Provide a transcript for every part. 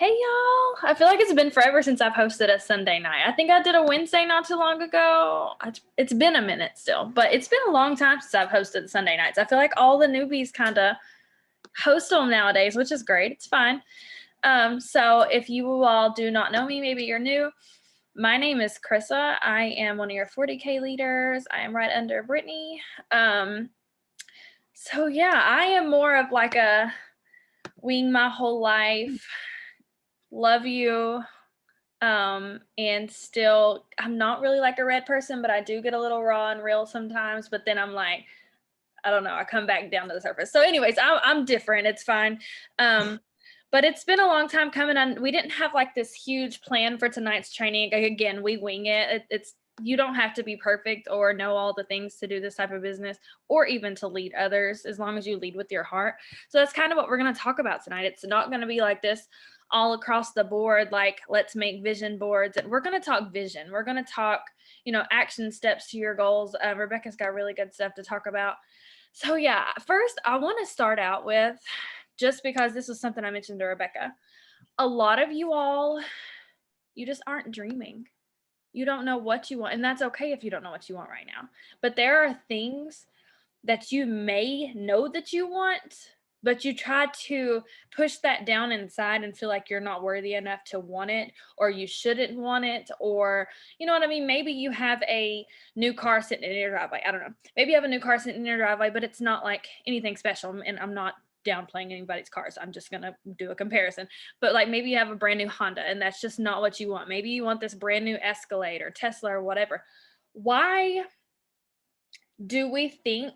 Hey y'all! I feel like it's been forever since I've hosted a Sunday night. I think I did a Wednesday not too long ago. It's been a minute still, but it's been a long time since I've hosted Sunday nights. I feel like all the newbies kind of host them nowadays, which is great. It's fine. So if you all do not know me, maybe you're new. My name is Krissa. I am one of your 40K leaders. I am right under Brittany. So yeah, I am more of like a wing my whole life, love you, and still I'm not really like a red person, but I do get a little raw and real sometimes, but then I'm like, I don't know, I come back down to the surface. So anyways, I'm different. It's fine. But it's been a long time coming on. We didn't have like this huge plan for tonight's training. Again, we wing it. It's you don't have to be perfect or know all the things to do this type of business or even to lead others, as long as you lead with your heart. So that's kind of what we're going to talk about tonight. It's not going to be like this all across the board, like let's make vision boards. And we're going to talk vision. We're going to talk, action steps to your goals. Rebecca's got really good stuff to talk about. So yeah, first I want to start out with, just because this was something I mentioned to Rebecca, a lot of you all, you just aren't dreaming. You don't know what you want, and that's okay if you don't know what you want right now. But there are things that you may know that you want, but you try to push that down inside and feel like you're not worthy enough to want it, or you shouldn't want it, or you know what I mean? Maybe you have a new car sitting in your driveway. I don't know. Maybe you have a new car sitting in your driveway, but it's not like anything special. And I'm not downplaying anybody's cars. I'm just going to do a comparison. But like maybe you have a brand new Honda and that's just not what you want. Maybe you want this brand new Escalade or Tesla or whatever. Why do we think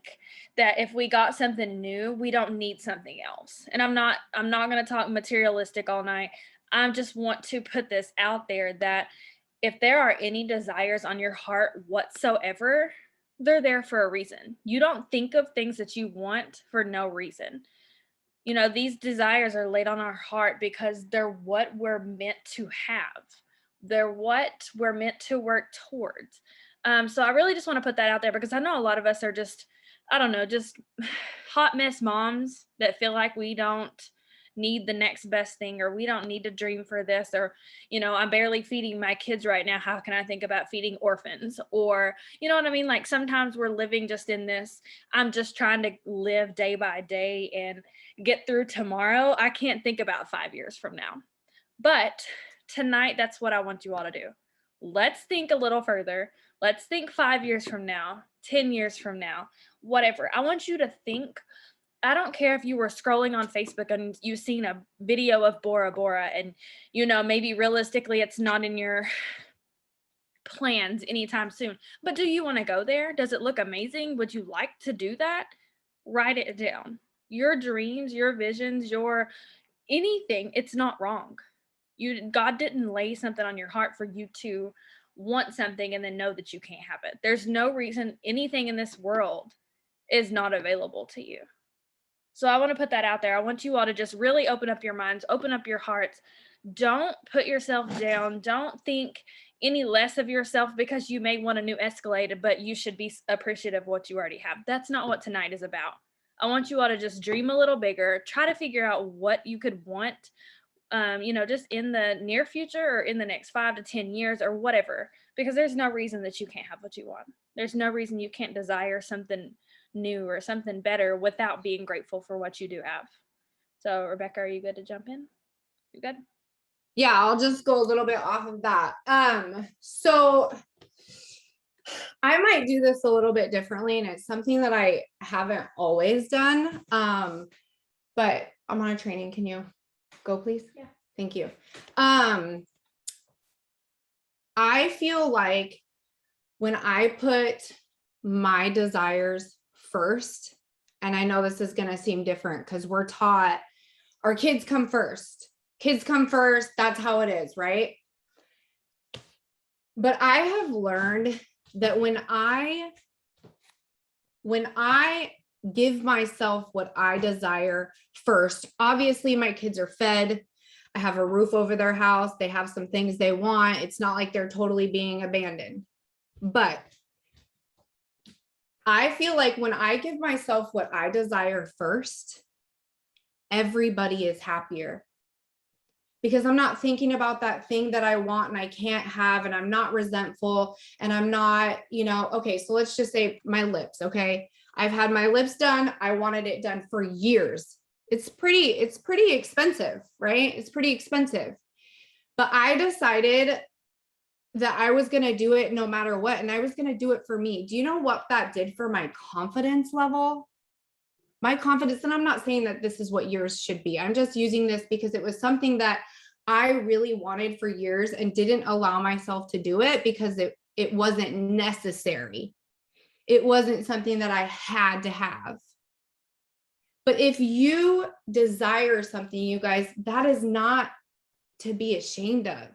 that if we got something new, we don't need something else? And I'm not going to talk materialistic all night. I just want to put this out there that if there are any desires on your heart whatsoever, they're there for a reason. You don't think of things that you want for no reason. These desires are laid on our heart because they're what we're meant to have. They're what we're meant to work towards. So I really just want to put that out there because I know a lot of us are just, I don't know, just hot mess moms that feel like we don't need the next best thing, or we don't need to dream for this, or I'm barely feeding my kids right now, how can I think about feeding orphans? Or you know what I mean? Like sometimes we're living just in this, I'm just trying to live day by day and get through tomorrow. I can't think about 5 years from now. But tonight, that's what I want you all to do. Let's think a little further. Let's think 5 years from now, 10 years from now, whatever. I want you to think. I don't care if you were scrolling on Facebook and you've seen a video of Bora Bora and, maybe realistically it's not in your plans anytime soon. But do you want to go there? Does it look amazing? Would you like to do that? Write it down. Your dreams, your visions, your anything, it's not wrong. God didn't lay something on your heart for you to want something and then know that you can't have it. There's no reason anything in this world is not available to you. So I want to put that out there. I want you all to just really open up your minds, open up your hearts. Don't put yourself down. Don't think any less of yourself because you may want a new Escalade, but you should be appreciative of what you already have. That's not what tonight is about. I want you all to just dream a little bigger, try to figure out what you could want, just in the near future or in the next 5 to 10 years or whatever, because there's no reason that you can't have what you want. There's no reason you can't desire something new or something better without being grateful for what you do have. So Rebecca, are you good to jump in? You good? Yeah, I'll just go a little bit off of that. So I might do this a little bit differently, and it's something that I haven't always done. But I'm on a training. Can you go, please? Yeah. Thank you. I feel like when I put my desires first, and I know this is going to seem different because we're taught our kids come first. Kids come first. That's how it is, right? But I have learned that when I give myself what I desire first, obviously my kids are fed. I have a roof over their house. They have some things they want. It's not like they're totally being abandoned. But I feel like when I give myself what I desire first, everybody is happier. because I'm not thinking about that thing that I want and I can't have, and I'm not resentful, and I'm not, okay, so let's just say my lips, okay? I've had my lips done. I wanted it done for years. It's pretty expensive, right? It's pretty expensive. But I decided that I was going to do it no matter what, and I was going to do it for me. Do you know what that did for my confidence level? My confidence, and I'm not saying that this is what yours should be. I'm just using this because it was something that I really wanted for years and didn't allow myself to do it because it wasn't necessary. It wasn't something that I had to have. But if you desire something, you guys, that is not to be ashamed of.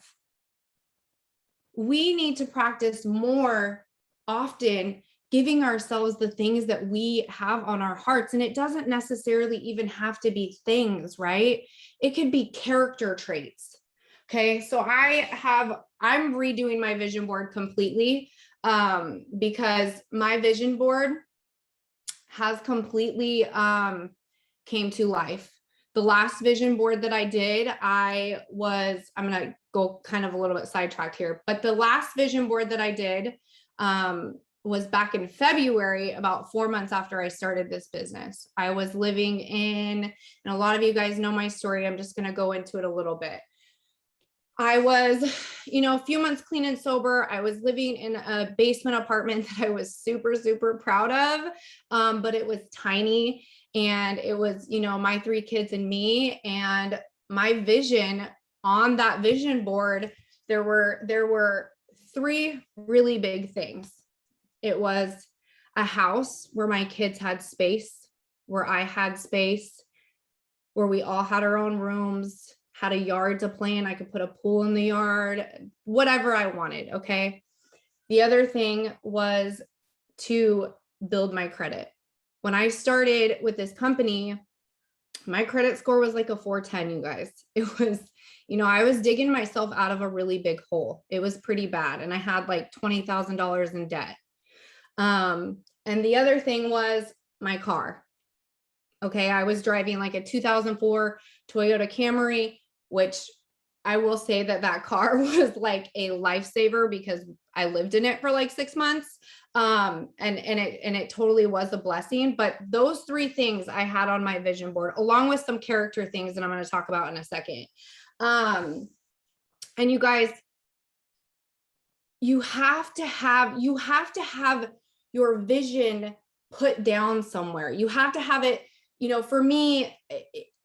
We need to practice more often giving ourselves the things that we have on our hearts. And it doesn't necessarily even have to be things, right? It could be character traits. Okay. So I'm redoing my vision board completely because my vision board has completely came to life. The last vision board that I did, I'm going to go kind of a little bit sidetracked here, but the last vision board that I did was back in February, about 4 months after I started this business. I was living in, and a lot of you guys know my story. I'm just going to go into it a little bit. I was, a few months clean and sober. I was living in a basement apartment that I was super, super proud of. But it was tiny, and it was, my 3 kids and me, and my vision on that vision board. There were 3 really big things. It was a house where my kids had space, where I had space, where we all had our own rooms, had a yard to play in. I could put a pool in the yard, whatever I wanted. Okay. The other thing was to build my credit. When I started with this company, my credit score was like a 410, you guys. It was, I was digging myself out of a really big hole. It was pretty bad. And I had like $20,000 in debt. And the other thing was my car. Okay. I was driving like a 2004 Toyota Camry, which I will say that car was like a lifesaver because I lived in it for like 6 months. And it totally was a blessing. But those 3 things I had on my vision board, along with some character things that I'm going to talk about in a second. And you guys, you have to have your vision put down somewhere. You have to have it, for me,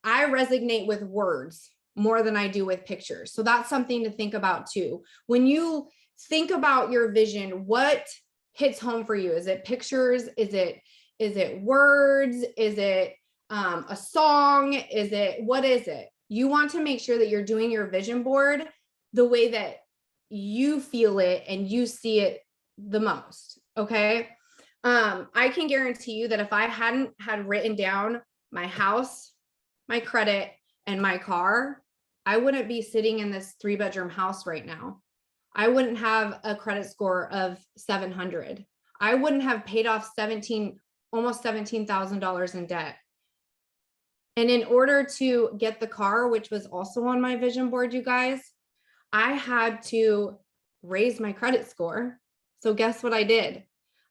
I resonate with words more than I do with pictures. So that's something to think about too. When you think about your vision, what hits home for you? Is it pictures? Is it words? Is it a song? What is it? You want to make sure that you're doing your vision board the way that you feel it and you see it the most. Okay. I can guarantee you that if I hadn't had written down my house, my credit, and my car, I wouldn't be sitting in this 3-bedroom house right now. I wouldn't have a credit score of 700. I wouldn't have paid off almost $17,000 in debt. And in order to get the car, which was also on my vision board, you guys, I had to raise my credit score. So guess what I did?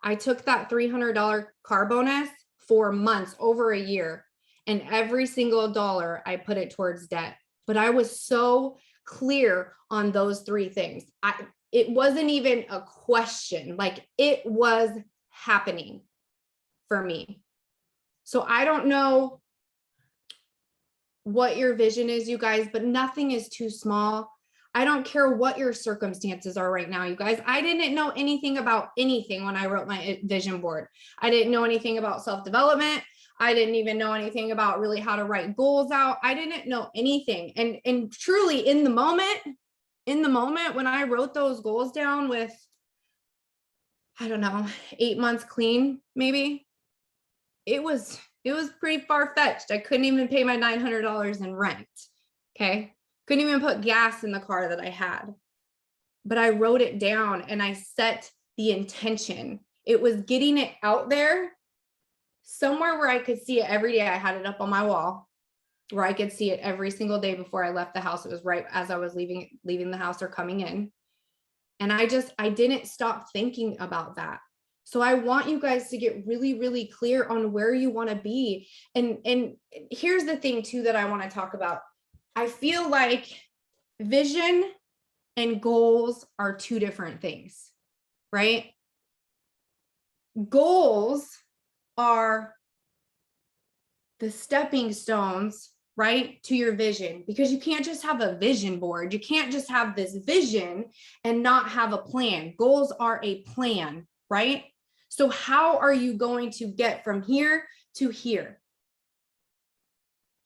I took that $300 car bonus for months, over a year, and every single dollar I put it towards debt. But I was so clear on those 3 things. It wasn't even a question, like it was happening for me. So I don't know what your vision is, you guys, but nothing is too small. I don't care what your circumstances are right now, you guys. I didn't know anything about anything when I wrote my vision board. I didn't know anything about self-development. I didn't even know anything about really how to write goals out. I didn't know anything. And truly in the moment when I wrote those goals down with, I don't know, 8 months clean, maybe, it was pretty far-fetched. I couldn't even pay my $900 in rent. Okay. Couldn't even put gas in the car that I had. But I wrote it down and I set the intention. It was getting it out there somewhere where I could see it every day. I had it up on my wall. where I could see it every single day before I left the house. It was right as I was leaving the house or coming in. And I didn't stop thinking about that. So I want you guys to get really, really clear on where you want to be. And here's the thing too that I want to talk about. I feel like vision and goals are two different things, right? Goals are the stepping stones, right, to your vision, because you can't just have a vision board. You can't just have this vision and not have a plan. Goals are a plan, right? So how are you going to get from here to here?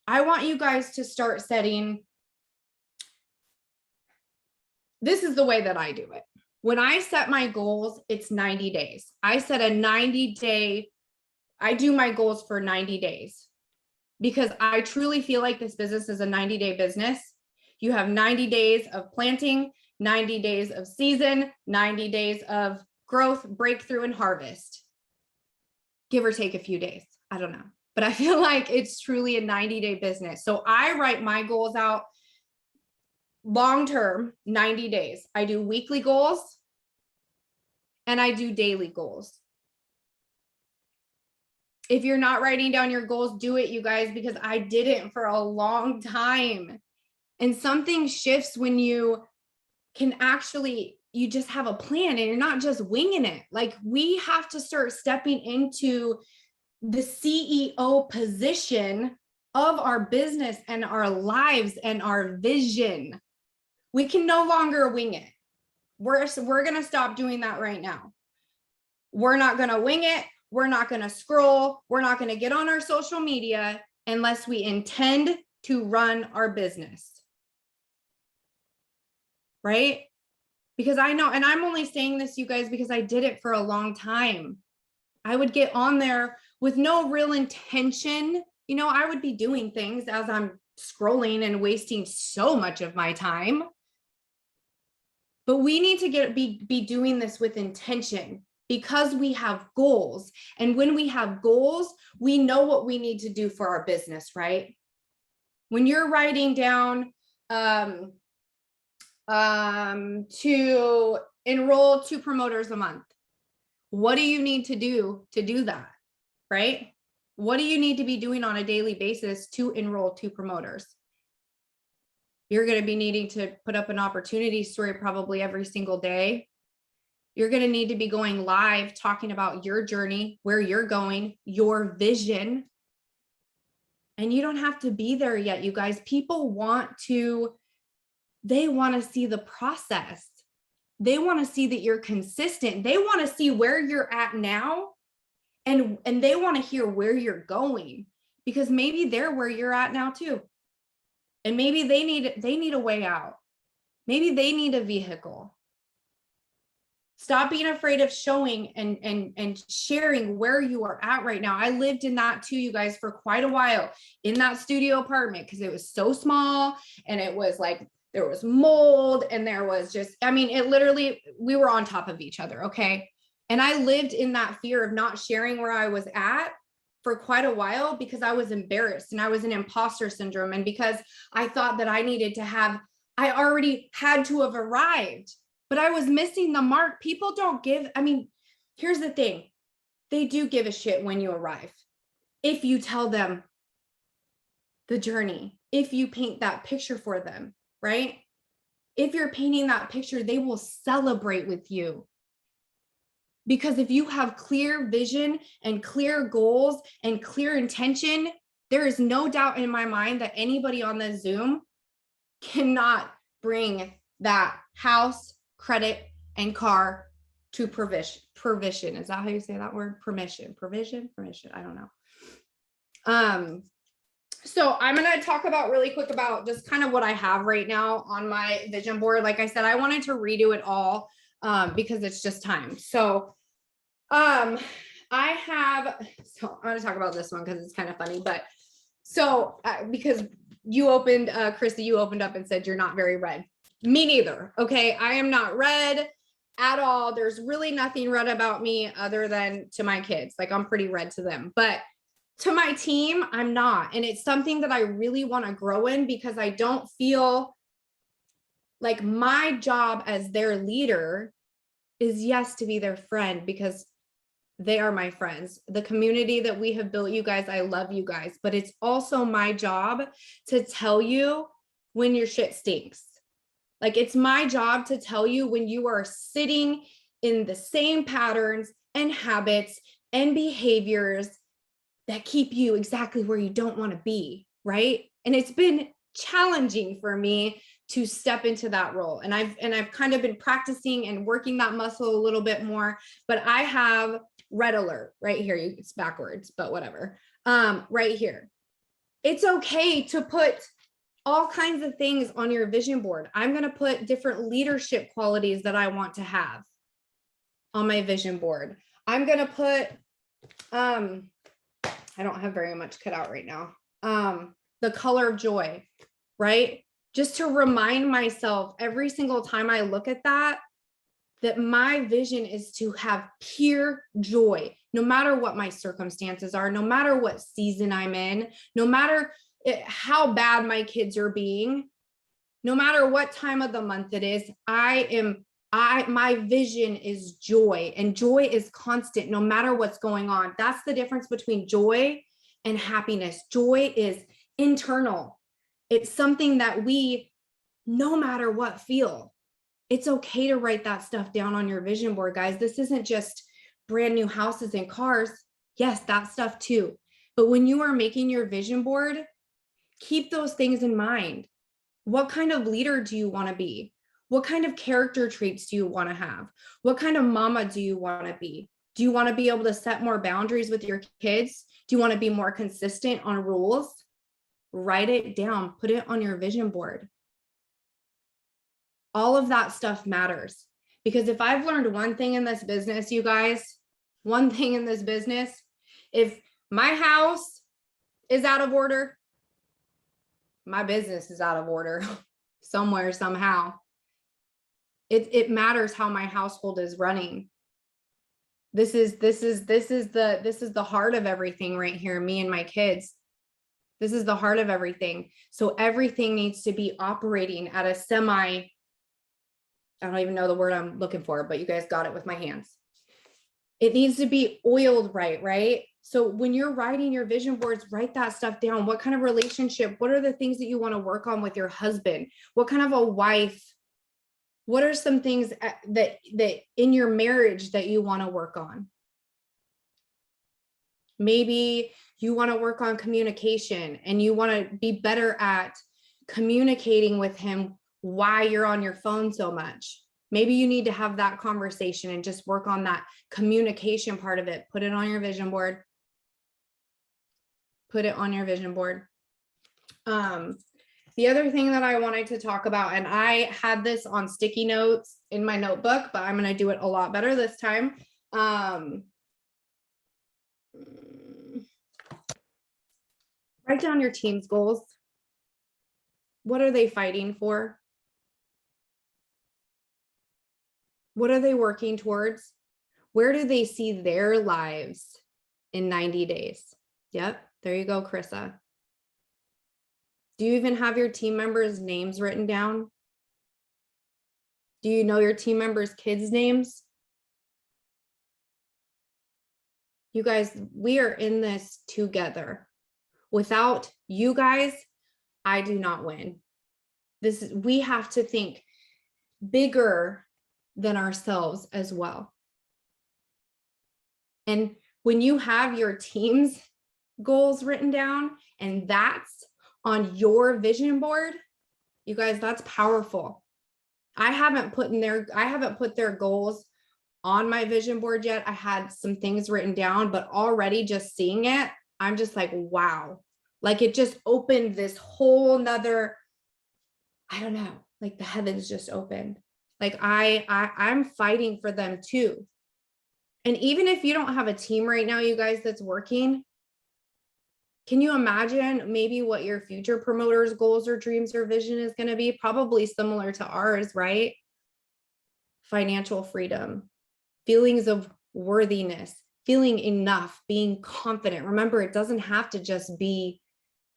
I want you guys to start setting. This is the way that I do it. When I set my goals, it's 90 days. I set a 90-day, I do my goals for 90 days because I truly feel like this business is a 90-day business. You have 90 days of planting, 90 days of season, 90 days of growth, breakthrough, and harvest. Give or take a few days. I don't know. But I feel like it's truly a 90-day business. So I write my goals out long-term, 90 days. I do weekly goals and I do daily goals. If you're not writing down your goals, do it, you guys, because I didn't for a long time. And something shifts when you can actually, you just have a plan and you're not just winging it. Like we have to start stepping into the CEO position of our business and our lives and our vision. We can no longer wing it. We're going to stop doing that right now. We're not going to wing it. We're not going to scroll. We're not going to get on our social media unless we intend to run our business. Right? Because I know, and I'm only saying this, you guys, because I did it for a long time. I would get on there with no real intention. You know, I would be doing things as I'm scrolling and wasting so much of my time. But we need to be doing this with intention because we have goals. And when we have goals, we know what we need to do for our business, right? When you're writing down to enroll 2 promoters a month, what do you need to do that, right? What do you need to be doing on a daily basis to enroll 2 promoters? You're going to be needing to put up an opportunity story probably every single day. You're going to need to be going live, talking about your journey, where you're going, your vision. And you don't have to be there yet, you guys. People they want to see the process. They want to see that you're consistent. They want to see where you're at now. And they want to hear where you're going, because maybe they're where you're at now too. And maybe they need a way out. Maybe they need a vehicle. Stop being afraid of showing and sharing where you are at right now. I lived in that too, you guys, for quite a while in that studio apartment because it was so small and it was like there was mold and there was just, I mean, it literally, we were on top of each other. Okay. And I lived in that fear of not sharing where I was at for quite a while because I was embarrassed and I was in imposter syndrome. And because I thought that I already had to have arrived, but I was missing the mark. People don't here's the thing. They do give a shit when you arrive. If you tell them the journey, if you paint that picture for them, right? If you're painting that picture, they will celebrate with you. Because if you have clear vision and clear goals and clear intention, there is no doubt in my mind that anybody on the Zoom cannot bring that house, credit, and car to provision. Is that how you say that word? Permission. I don't know. So I'm going to talk about really quick about just kind of what I have right now on my vision board. Like I said, I wanted to redo it all because it's just time. So I'm going to talk about this one because it's kind of funny, but so because you opened, Chrissy, you opened up and said you're not very red. Me neither. Okay. I am not red at all. There's really nothing red about me other than to my kids. Like I'm pretty red to them, but To my team, I'm not. And it's something that I really want to grow in because I don't feel like my job as their leader is, yes, to be their friend because they are my friends. The community that we have built, you guys, I love you guys, but it's also my job to tell you when your shit stinks. Like it's my job to tell you when you are sitting in the same patterns and habits and behaviors that keep you exactly where you don't want to be, right? And it's been challenging for me to step into that role. And I've kind of been practicing and working that muscle a little bit more, but I have red alert right here. It's backwards, but whatever. Right here. It's okay to put all kinds of things on your vision board. I'm going to put different leadership qualities that I want to have on my vision board. I'm going to put, I don't have very much cut out right now. The color of joy, right? Just to remind myself every single time I look at that, that my vision is to have pure joy, no matter what my circumstances are, no matter what season I'm in, no matter how bad my kids are being, no matter what time of the month it is, my vision is joy, and joy is constant no matter what's going on. That's the difference between joy and happiness. Joy is internal. It's something that we, no matter what, feel. It's okay to write that stuff down on your vision board, guys. This isn't just brand new houses and cars. Yes, that stuff too. But when you are making your vision board, keep those things in mind. What kind of leader do you want to be? What kind of character traits do you want to have? What kind of mama do you want to be? Do you want to be able to set more boundaries with your kids? Do you want to be more consistent on rules? Write it down, put it on your vision board. All of that stuff matters, because if I've learned one thing in this business, you guys, one thing in this business, if my house is out of order, my business is out of order somewhere, somehow. It matters how my household is running. This is the heart of everything right here, me and my kids. This is the heart of everything. So everything needs to be operating at a I don't even know the word I'm looking for, but you guys got it with my hands. It needs to be oiled right? So when you're writing your vision boards, write that stuff down. What kind of relationship? What are the things that you want to work on with your husband? What kind of a wife? What are some things that in your marriage that you want to work on? Maybe you want to work on communication and you want to be better at communicating with him why you're on your phone so much. Maybe you need to have that conversation and just work on that communication part of it. Put it on your vision board. Put it on your vision board. The other thing that I wanted to talk about, and I had this on sticky notes in my notebook, but I'm going to do it a lot better this time. Write down your team's goals. What are they fighting for? What are they working towards? Where do they see their lives in 90 days? Yep, there you go, Krissa. Do you even have your team members' names written down? Do you know your team members' kids' names? You guys, we are in this together. Without you guys, I do not win. We have to think bigger than ourselves as well. And when you have your team's goals written down and that's on your vision board, you guys, that's powerful. I haven't put their goals on my vision board yet. I had some things written down, but already just seeing it, I'm just like, wow. Like it just opened this whole nother, I don't know, like the heavens just opened. Like I'm fighting for them too. And even if you don't have a team right now, you guys, that's working, can you imagine maybe what your future promoters' goals or dreams or vision is going to be? Probably similar to ours, right? Financial freedom, feelings of worthiness, feeling enough, being confident. Remember, it doesn't have to just be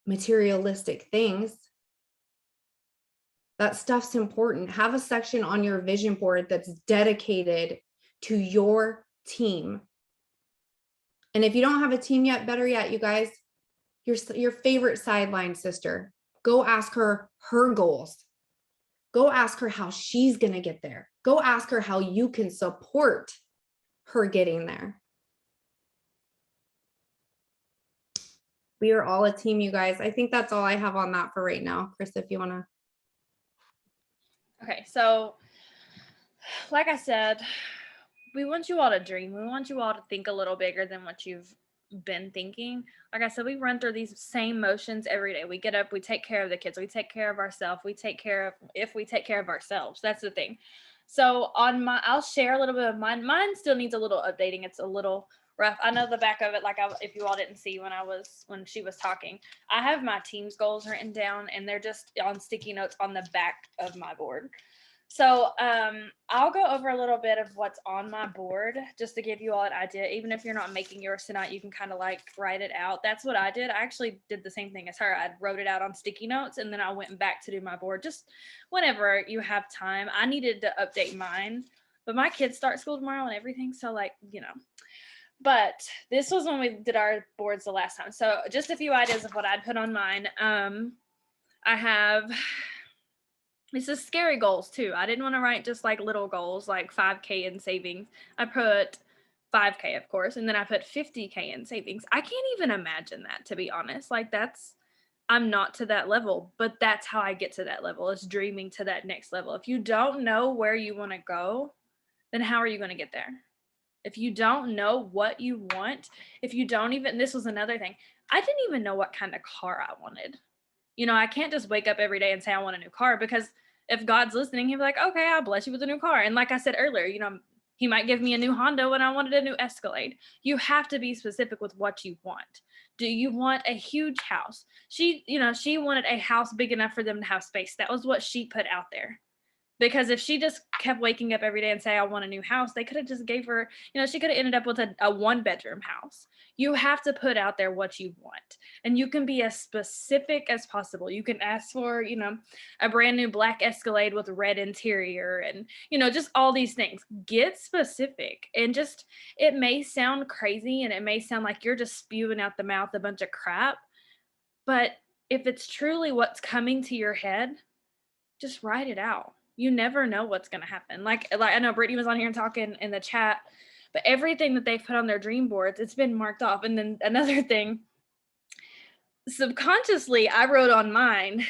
materialistic things. That stuff's important. Have a section on your vision board that's dedicated to your team. And if you don't have a team yet, better yet, you guys, your favorite sideline sister, go ask her her goals. Go ask her how she's going to get there. Go ask her how you can support her getting there. We are all a team, you guys. I think that's all I have on that for right now. Chris, if you want to. Okay, so like I said, we want you all to dream. We want you all to think a little bigger than what you've been thinking. Like I said, we run through these same motions every day. We get up, we take care of the kids, we take care of ourselves, we take care of ourselves. That's the thing. So I'll share a little bit of mine. Mine still needs a little updating. It's a little rough. I know the back of it, if you all didn't see when she was talking, I have my team's goals written down and they're just on sticky notes on the back of my board. So I'll go over a little bit of what's on my board just to give you all an idea. Even if you're not making yours tonight, you can kind of like write it out. That's what I did. I actually did the same thing as her. I wrote it out on sticky notes and then I went back to do my board just whenever you have time. I needed to update mine, but my kids start school tomorrow and everything. So but this was when we did our boards the last time. So just a few ideas of what I'd put on mine. I have... This is scary goals too. I didn't want to write just like little goals like 5K in savings. I put 5K, of course, and then I put 50K in savings. I can't even imagine that, to be honest. Like I'm not to that level, but that's how I get to that level, is dreaming to that next level. If you don't know where you want to go, then how are you going to get there? If you don't know what you want, this was another thing. I didn't even know what kind of car I wanted. I can't just wake up every day and say I want a new car, because if God's listening, he'll be like, okay, I'll bless you with a new car. And like I said earlier, he might give me a new Honda when I wanted a new Escalade. You have to be specific with what you want. Do you want a huge house? She wanted a house big enough for them to have space. That was what she put out there. Because if she just kept waking up every day and say, I want a new house, they could have just gave her, she could have ended up with a 1-bedroom house. You have to put out there what you want. And you can be as specific as possible. You can ask for, a brand new black Escalade with red interior and, just all these things. Get specific. And it may sound crazy and it may sound like you're just spewing out the mouth a bunch of crap. But if it's truly what's coming to your head, just write it out. You never know what's going to happen. Like I know Brittany was on here and talking in the chat, but everything that they've put on their dream boards, it's been marked off. And then another thing, subconsciously, I wrote on mine,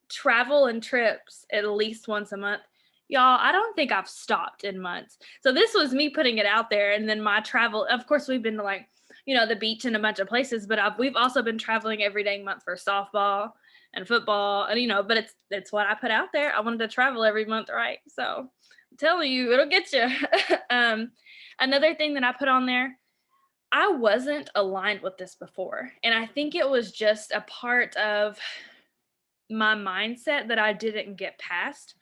travel and trips at least once a month. Y'all, I don't think I've stopped in months. So this was me putting it out there. And then my travel, of course, we've been to the beach and a bunch of places, but we've also been traveling every day month for softball and football, and but it's what I put out there. I wanted to travel every month, right? So I'm telling you, it'll get you. Another thing that I put on there, I wasn't aligned with this before, and I think it was just a part of my mindset that I didn't get past.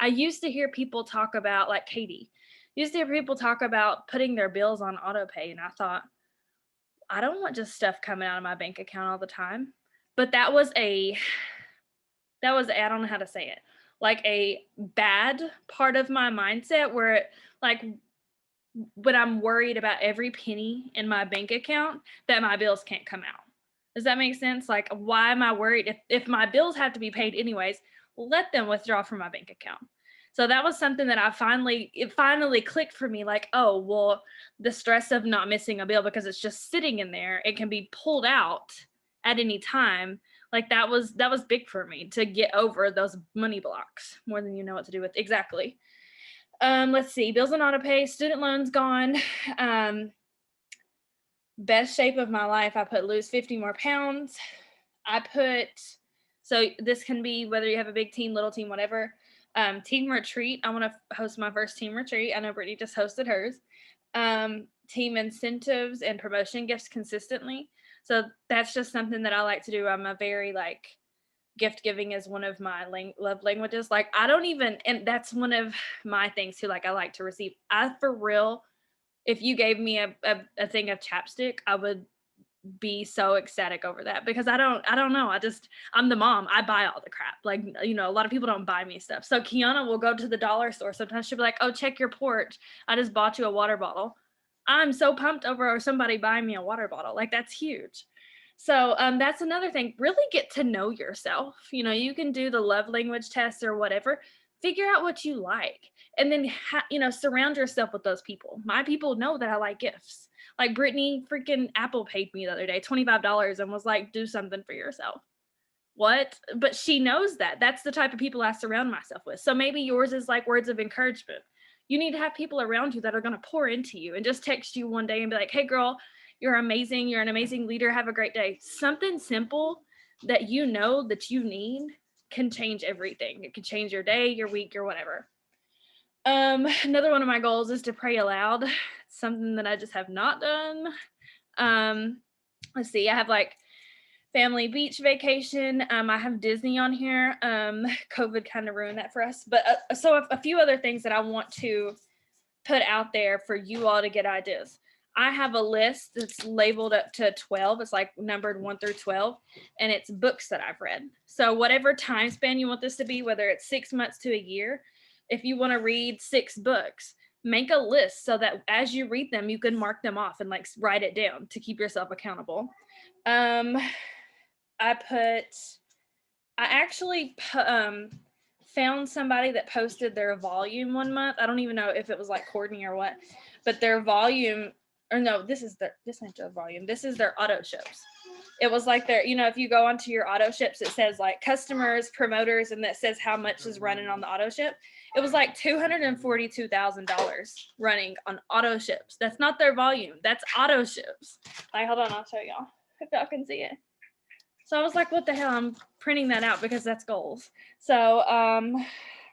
I used to hear people talk about, like Katie, used to hear people talk about putting their bills on auto pay, and I thought, I don't want just stuff coming out of my bank account all the time. But that was I don't know how to say it, like a bad part of my mindset where when I'm worried about every penny in my bank account, that my bills can't come out. Does that make sense? Like, why am I worried? If my bills have to be paid anyways, let them withdraw from my bank account. So that was something that it finally clicked for me, like, oh, well, the stress of not missing a bill because it's just sitting in there, it can be pulled out at any time. Like that was big for me to get over those money blocks more than you know what to do with. Exactly. Let's see, bills and auto pay, student loans gone. Best shape of my life, I put lose 50 more pounds. So this can be whether you have a big team, little team, whatever. Team retreat. I want to host my first team retreat. I know Brittany just hosted hers. Team incentives and promotion gifts consistently. So that's just something that I like to do. I'm a very gift giving is one of my love languages. And that's one of my things too. I like to receive. I for real If you gave me a thing of chapstick, I would be so ecstatic over that because I don't know. I'm the mom. I buy all the crap. Like, you know, a lot of people don't buy me stuff. So Kiana will go to the dollar store. Sometimes she'll be like, "Oh, check your porch. I just bought you a water bottle." I'm so pumped over somebody buying me a water bottle. Like that's huge. So that's another thing. Really get to know yourself. You know, you can do the love language test or whatever. Figure out what you like, and then you know, surround yourself with those people. My people know that I like gifts. Like Brittany freaking Apple paid me the other day $25 and was like, "Do something for yourself." What? But she knows that. That's the type of people I surround myself with. So maybe yours is like words of encouragement. You need to have people around you that are going to pour into you and just text you one day and be like, "Hey girl, you're amazing. You're an amazing leader. Have a great day." Something simple that you know that you need can change everything. It can change your day, your week, your whatever. Another one of my goals is to pray aloud. It's something that I just have not done. Let's see, I have like family beach vacation. I have Disney on here. COVID kind of ruined that for us. But so a few other things that I want to put out there for you all to get ideas. I have a list that's labeled up to 12. It's like numbered 1 through 12, and it's books that I've read. So whatever time span you want this to be, whether it's 6 months to a year, if you want to read 6 books, make a list so that as you read them, you can mark them off and like write it down to keep yourself accountable. Um, I actually found somebody that posted their volume one month. I don't even know if it was like Courtney or what, but their volume, or no, this ain't their volume. This is their auto ships. It was like their, you know, if you go onto your auto ships, it says like customers, promoters, and that says how much is running on the auto ship. It was like $242,000 running on auto ships. That's not their volume. That's auto ships. Like, hold on, I'll show y'all if y'all can see it. So I was like, what the hell? I'm printing that out because that's goals. So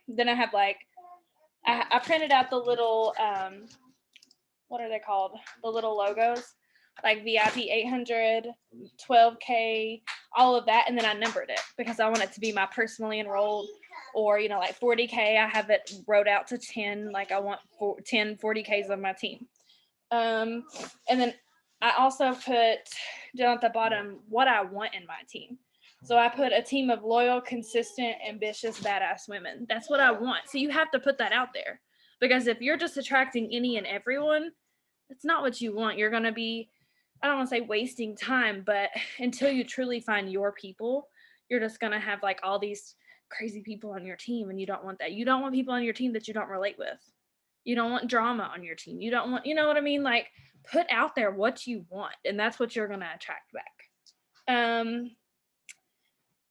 then I have like, I printed out the little, what are they called? The little logos, like VIP 800, 12K, all of that. And then I numbered it because I want it to be my personally enrolled, or, you know, like 40K, I have it wrote out to 10. Like I want 10 40Ks on my team. And then I also put down at the bottom what I want in my team. So I put a team of loyal, consistent, ambitious, badass women. That's what I want. So you have to put that out there, because if you're just attracting any and everyone, that's not what you want. You're going to be, I don't want to say wasting time, but until you truly find your people, you're just going to have like all these crazy people on your team, and you don't want that. You don't want people on your team that you don't relate with. You don't want drama on your team. You don't want, you know what I mean? Like, put out there what you want, and that's what you're going to attract back.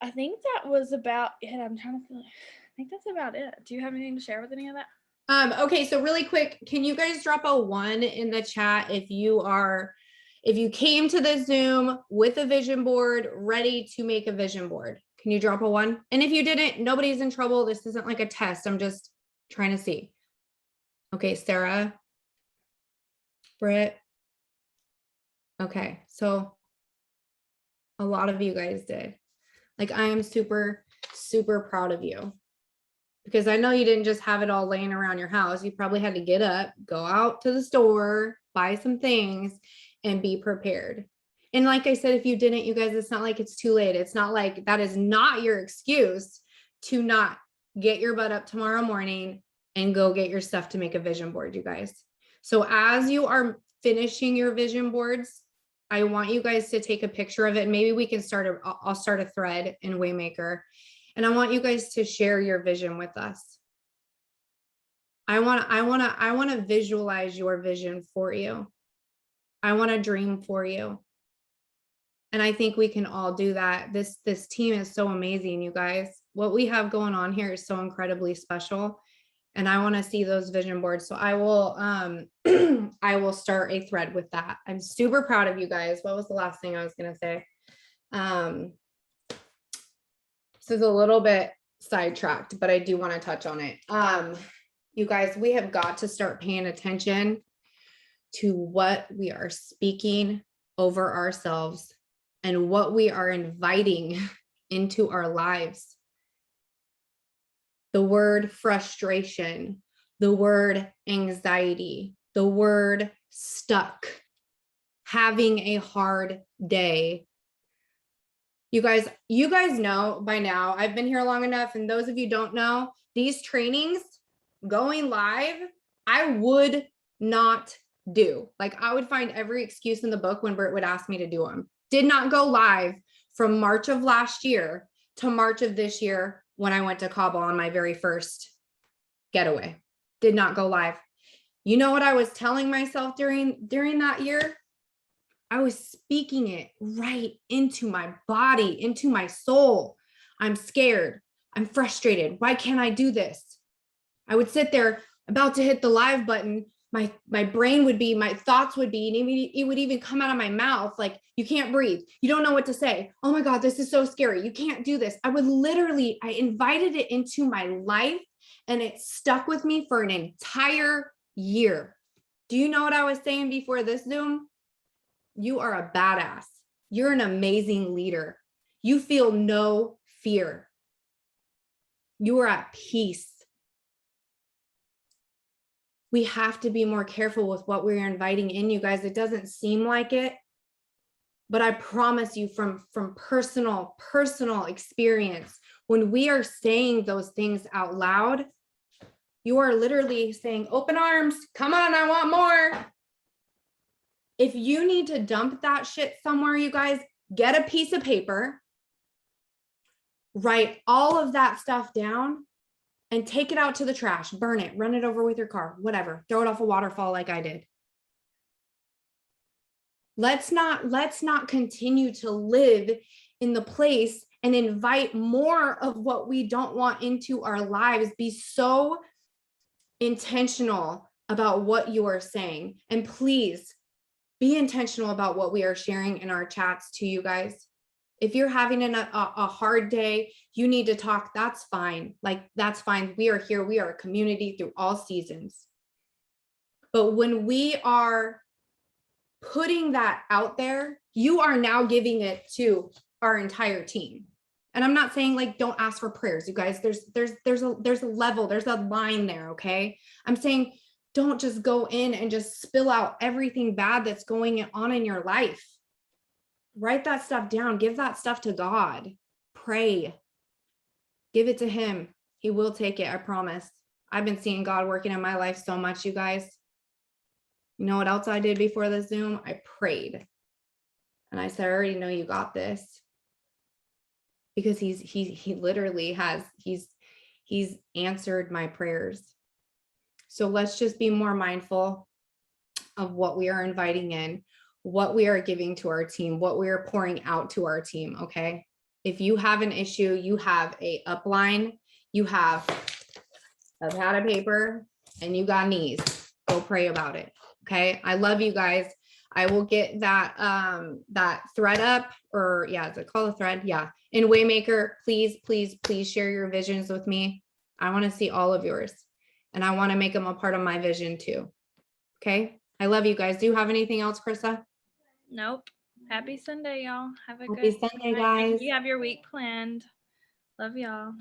I think that was about it. I'm trying to feel, I think that's about it. Do you have anything to share with any of that? Okay, so really quick, can you guys drop a 1 in the chat if you came to the Zoom with a vision board, ready to make a vision board? Can you drop a 1? And if you didn't, nobody's in trouble. This isn't like a test. I'm just trying to see. Okay, Sarah, Britt. Okay, so a lot of you guys did. Like, I am super, super proud of you, because I know you didn't just have it all laying around your house. You probably had to get up, go out to the store, buy some things, and be prepared. And like I said, if you didn't, you guys, it's not like it's too late. It's not like that is not your excuse to not get your butt up tomorrow morning and go get your stuff to make a vision board, you guys. So as you are finishing your vision boards, I want you guys to take a picture of it. Maybe we can I'll start a thread in Waymaker, and I want you guys to share your vision with us. I want to visualize your vision for you. I want to dream for you. And I think we can all do that. This team is so amazing, you guys. What we have going on here is so incredibly special. And I want to see those vision boards. So I will I will start a thread with that. I'm super proud of you guys. What was the last thing I was going to say? This is a little bit sidetracked, but I do want to touch on it. You guys, we have got to start paying attention to what we are speaking over ourselves and what we are inviting into our lives. The word frustration, the word anxiety, the word stuck, having a hard day. You guys know by now, I've been here long enough. And those of you don't know, these trainings going live, I would not do. Like, I would find every excuse in the book when Bert would ask me to do them. Did not go live from March of last year to March of this year when I went to Cabo on my very first getaway. Did not go live. You know what I was telling myself during that year? I was speaking it right into my body, into my soul. I'm scared. I'm frustrated. Why can't I do this? I would sit there about to hit the live button. My brain would be, my thoughts would be, and it would even come out of my mouth like, you can't breathe. You don't know what to say. Oh my God, this is so scary. You can't do this. I invited it into my life, and it stuck with me for an entire year. Do you know what I was saying before this Zoom? You are a badass. You're an amazing leader. You feel no fear. You are at peace. We have to be more careful with what we're inviting in, you guys. It doesn't seem like it, but I promise you from personal experience, when we are saying those things out loud, you are literally saying, open arms, come on, I want more. If you need to dump that shit somewhere, you guys, get a piece of paper, write all of that stuff down, and take it out to the trash, burn it, run it over with your car, whatever, throw it off a waterfall like I did. Let's not continue to live in the place and invite more of what we don't want into our lives. Be so intentional about what you are saying. And please be intentional about what we are sharing in our chats to you guys. If you're having a hard day, you need to talk, that's fine. Like, that's fine. We are here. We are a community through all seasons. But when we are putting that out there, you are now giving it to our entire team. And I'm not saying like, don't ask for prayers, you guys. There's a level, there's a line there, okay? I'm saying don't just go in and just spill out everything bad that's going on in your life. Write that stuff down. Give that stuff to God. Pray. Give it to him. He will take it, I promise. I've been seeing God working in my life so much, you guys. You know what else I did before the Zoom? I prayed. And I said, I already know you got this. Because he literally has, he's answered my prayers. So let's just be more mindful of what we are inviting in, what we are giving to our team, what we are pouring out to our team, okay? If you have an issue, you have a upline, you have a pad of paper, and you got knees. Go pray about it, okay? I love you guys. I will get that that thread up, or yeah, is it called a thread? Yeah, in Waymaker. Please share your visions with me. I want to see all of yours, and I want to make them a part of my vision too. Okay, I love you guys. Do you have anything else, Krista? Nope. Happy Sunday, y'all. Have a Happy good Sunday, night. guys. You have your week planned. Love y'all.